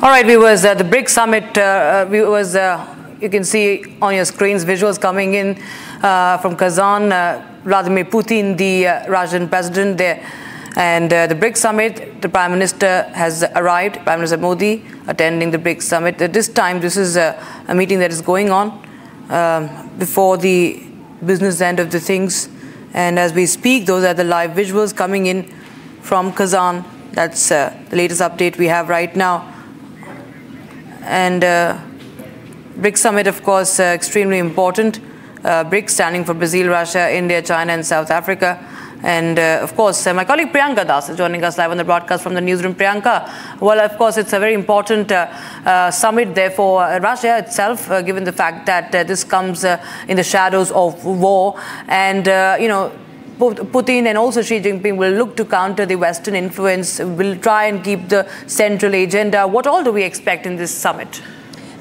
All right, viewers, the BRICS summit, viewers, you can see on your screens visuals coming in from Kazan, Vladimir Putin, the Russian president there. And the BRICS summit, the Prime Minister has arrived, Prime Minister Modi, attending the BRICS summit. At this time, this is a meeting that is going on before the business end of the things. And as we speak, those are the live visuals coming in from Kazan. That's the latest update we have right now. And BRICS summit, of course, extremely important. BRICS standing for Brazil, Russia, India, China, and South Africa. And of course, my colleague Priyanka Das is joining us live on the broadcast from the newsroom. Priyanka, well, of course, it's a very important summit there for Russia itself, given the fact that this comes in the shadows of war. And, you know, Putin and also Xi Jinping will look to counter the Western influence, will try and keep the central agenda. What all do we expect in this summit?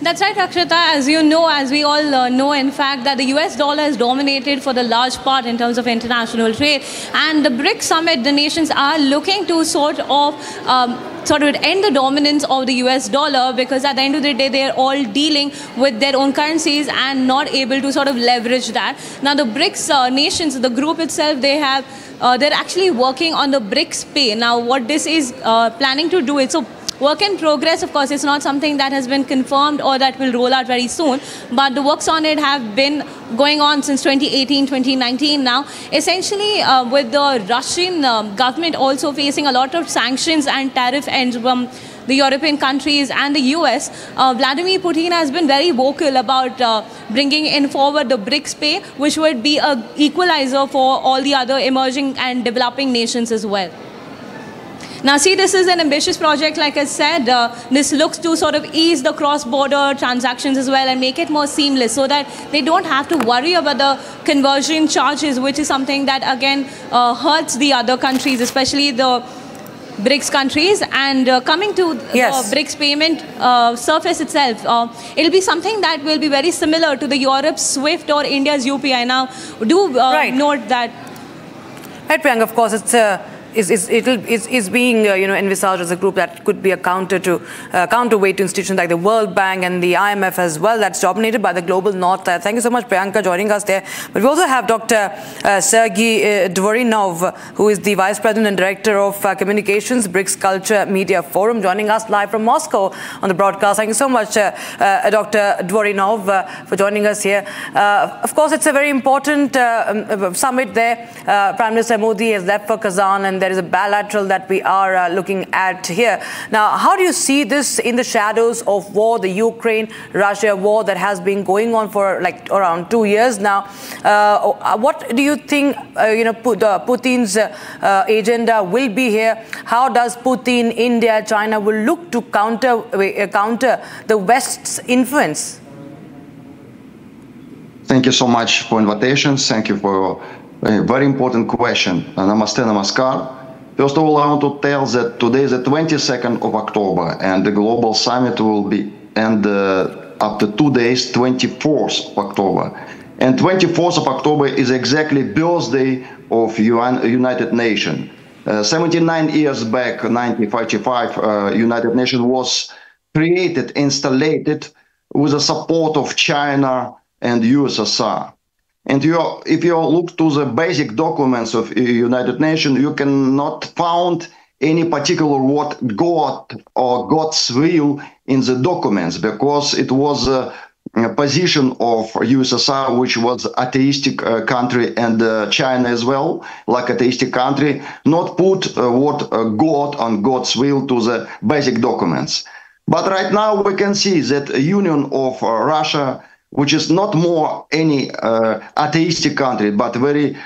That's right, Akshata. As you know, as we all know, in fact, that the US dollar is dominated for the large part in terms of international trade. And the BRICS summit, the nations are looking to sort of end the dominance of the US dollar, because at the end of the day, they're all dealing with their own currencies and not able to sort of leverage that. Now, the BRICS nations, the group itself, they're actually working on the BRICS Pay. Now, what this is planning to do is, so work in progress, of course, it's not something that has been confirmed or that will roll out very soon, but the works on it have been going on since 2018, 2019 now. Essentially, with the Russian government also facing a lot of sanctions and tariff ends from the European countries and the US, Vladimir Putin has been very vocal about bringing in forward the BRICS Pay, which would be an equalizer for all the other emerging and developing nations as well. Now, see, this is an ambitious project, like I said. This looks to sort of ease the cross-border transactions as well and make it more seamless so that they don't have to worry about the conversion charges, which is something that, again, hurts the other countries, especially the BRICS countries. And coming to the BRICS payment surface itself, it'll be something that will be very similar to the Europe's SWIFT or India's UPI. Now, do note that. Right, Priyanka, of course, it's is being envisaged as a group that could be a counterweight to institutions like the World Bank and the IMF as well, that's dominated by the global north. Thank you so much, Priyanka, joining us there. But we also have Dr. Sergey Dvorinov, who is the Vice President and Director of Communications, BRICS Culture Media Forum, joining us live from Moscow on the broadcast. Thank you so much, Dr. Dvorinov, for joining us here. Of course, it's a very important summit there. Prime Minister Modi has left for Kazan, and there is a bilateral that we are looking at here. Now, how do you see this in the shadows of war, the Ukraine-Russia war that has been going on for like around 2 years now? What do you think, Putin's agenda will be here? How does Putin, India, China will look to counter the West's influence? Thank you so much for invitation. Thank you for a very important question. Namaste, namaskar. First of all, I want to tell that today is the 22nd of October, and the global summit will be end after 2 days, 24th of October. And 24th of October is exactly birthday of United Nations. 79 years back, 1955, United Nations was created, installed with the support of China and USSR. And if you look to the basic documents of United Nations, you cannot find any particular word God or God's will in the documents, because it was a position of USSR, which was atheistic country, and China as well, like atheistic country, not put word God and God's will to the basic documents. But right now we can see that a union of Russia, which is not more any atheistic country, but very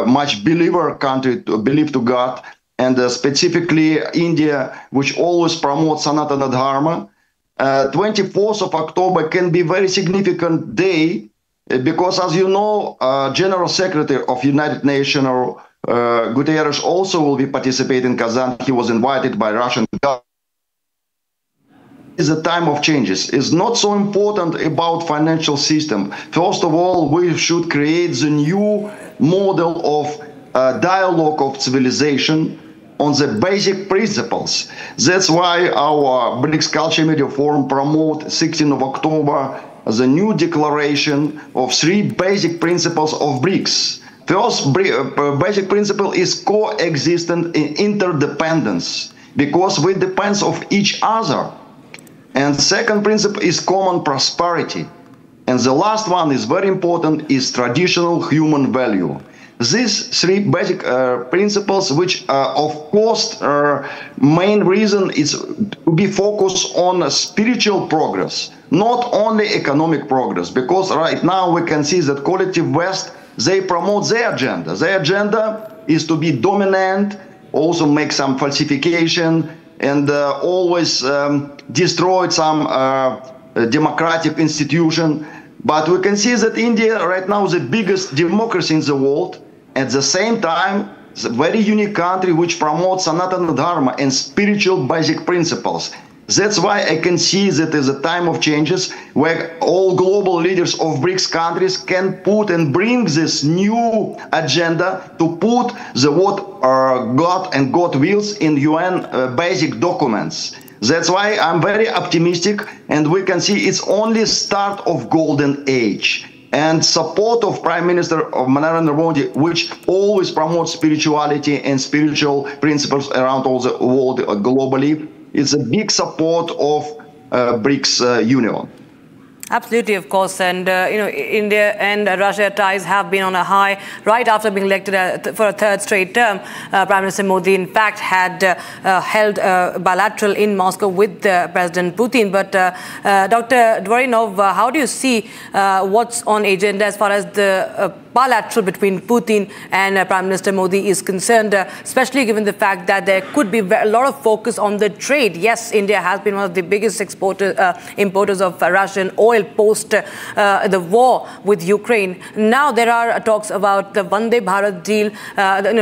much believer country, believe to God, and specifically India, which always promotes Sanatana Dharma. 24th of October can be very significant day, because, as you know, General Secretary of United Nations, Guterres, also will be participating in Kazan. He was invited by Russian government. Is a time of changes. It's not so important about financial system. First of all, we should create the new model of dialogue of civilization, on the basic principles. That's why our BRICS Culture Media Forum promote 16th of October the new declaration of 3 basic principles of BRICS. First basic principle is coexistence in interdependence, because we depend on each other. And second principle is common prosperity. And the last one is very important, is traditional human value. These 3 basic principles, which of course main reason is to be focused on spiritual progress, not only economic progress, because right now we can see that collective West, they promote their agenda. Their agenda is to be dominant, also make some falsification, and always destroy some democratic institution. But we can see that India right now is the biggest democracy in the world. At the same time, it's a very unique country which promotes Sanatana Dharma and spiritual basic principles. That's why I can see that there's a time of changes where all global leaders of BRICS countries can put and bring this new agenda to put the what God and God wills in UN basic documents. That's why I'm very optimistic, and we can see it's only start of golden age. And support of Prime Minister of Narendra Modi, which always promotes spirituality and spiritual principles around all the world globally, is a big support of BRICS Union. Absolutely, of course, and India and Russia ties have been on a high right after being elected for a 3rd straight term. Prime Minister Modi, in fact, had held bilateral in Moscow with President Putin. But Dr. Dvorinov, how do you see what's on agenda as far as the bilateral between Putin and Prime Minister Modi is concerned, especially given the fact that there could be a lot of focus on the trade? Yes, India has been one of the biggest importers of Russian oil post the war with Ukraine. Now there are talks about the Vande Bharat deal,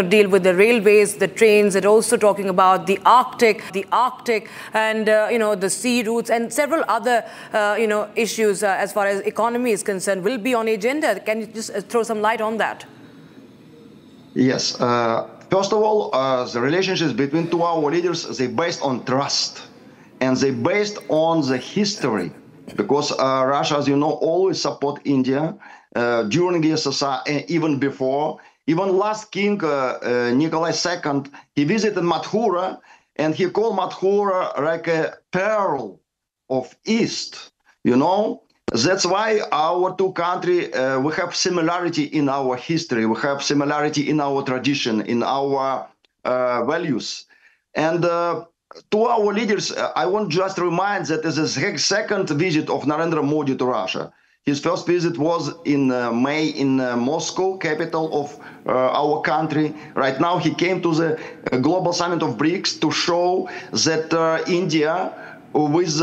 deal with the railways, the trains. They're also talking about the Arctic, and the sea routes and several other issues as far as economy is concerned will be on agenda. Can you just throw some light on that? Yes. First of all, the relationships between our leaders, they based on trust, and they based on the history, because Russia, as you know, always support India during the USSR and even before. Even last king, Nikolai II, he visited Mathura, and he called Mathura like a pearl of East, That's why our 2 countries, we have similarity in our history, we have similarity in our tradition, in our values. And to our leaders, I want just to remind that this is the 2nd visit of Narendra Modi to Russia. His first visit was in May in Moscow, capital of our country. Right now he came to the Global Summit of BRICS to show that India, with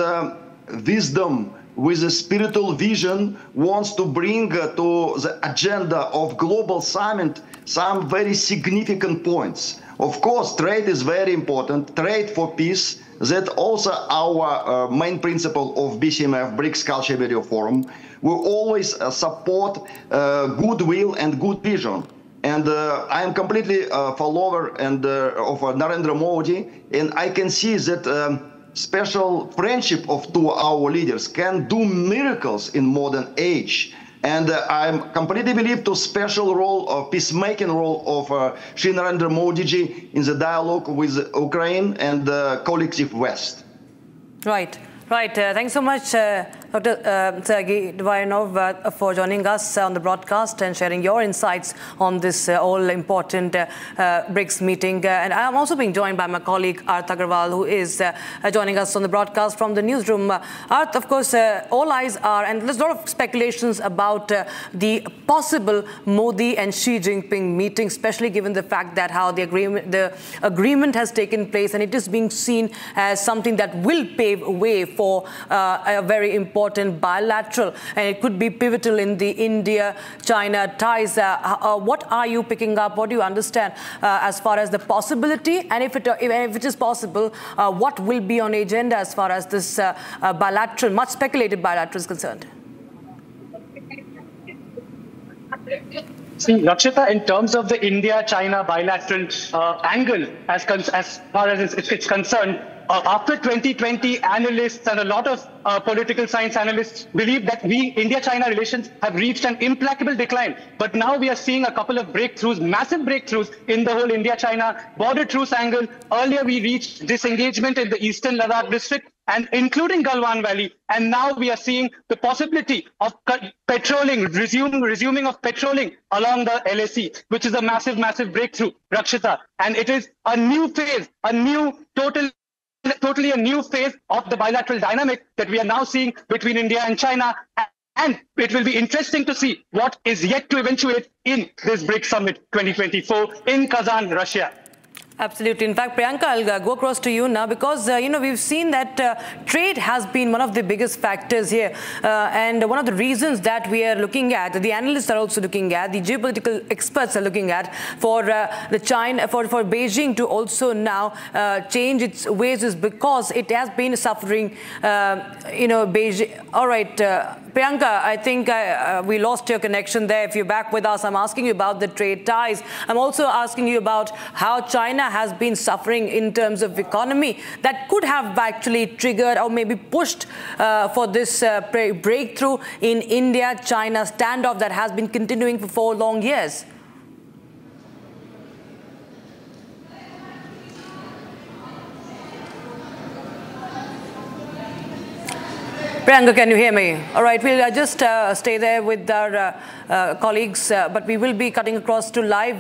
wisdom, with a spiritual vision, wants to bring to the agenda of Global Summit some very significant points. Of course, trade is very important, trade for peace. That's also our main principle of BCMF, BRICS Culture Media Forum. We always support goodwill and good vision. And I am completely a follower of Narendra Modi, and I can see that special friendship of 2 our leaders can do miracles in modern age. And I completely believe to special role of peacemaking role of Shri Narendra Modi ji in the dialogue with Ukraine and the collective West. Right. Thanks so much, Dr. Sergei Dvorinov, for joining us on the broadcast and sharing your insights on this all-important BRICS meeting. And I'm also being joined by my colleague, Arth Agarwal, who is joining us on the broadcast from the newsroom. Arth, of course, all eyes are, and there's a lot of speculations about the possible Modi and Xi Jinping meeting, especially given the fact that how the agreement has taken place, and it is being seen as something that will pave a way for a very important bilateral, and it could be pivotal in the India-China ties. What are you picking up? What do you understand as far as the possibility? And if it is possible, what will be on agenda as far as this bilateral, much speculated bilateral is concerned? See, Rakshita, in terms of the India-China bilateral angle, as far as it's concerned, after 2020, analysts and a lot of political science analysts believe that India-China relations have reached an implacable decline. But now we are seeing a couple of breakthroughs, massive breakthroughs in the whole India-China border truce angle. Earlier, we reached disengagement in the eastern Ladakh district, and including Galwan Valley. And now we are seeing the possibility of patrolling, resuming of patrolling along the LAC, which is a massive, massive breakthrough, Rakshita. And it is a new phase, totally a new phase of the bilateral dynamic that we are now seeing between India and China. And it will be interesting to see what is yet to eventuate in this BRICS Summit 2024 in Kazan, Russia. Absolutely. In fact, Priyanka, I'll go across to you now because, we've seen that trade has been one of the biggest factors here. And one of the reasons that we are looking at, the analysts are also looking at, the geopolitical experts are looking at for for Beijing to also now change its ways is because it has been suffering, Beijing. All right. Priyanka, I think we lost your connection there. If you're back with us, I'm asking you about the trade ties. I'm also asking you about how China has been suffering in terms of economy that could have actually triggered or maybe pushed for this breakthrough in India-China standoff that has been continuing for 4 long years. Priyanka, can you hear me? All right, we'll just stay there with our colleagues, but we will be cutting across to live.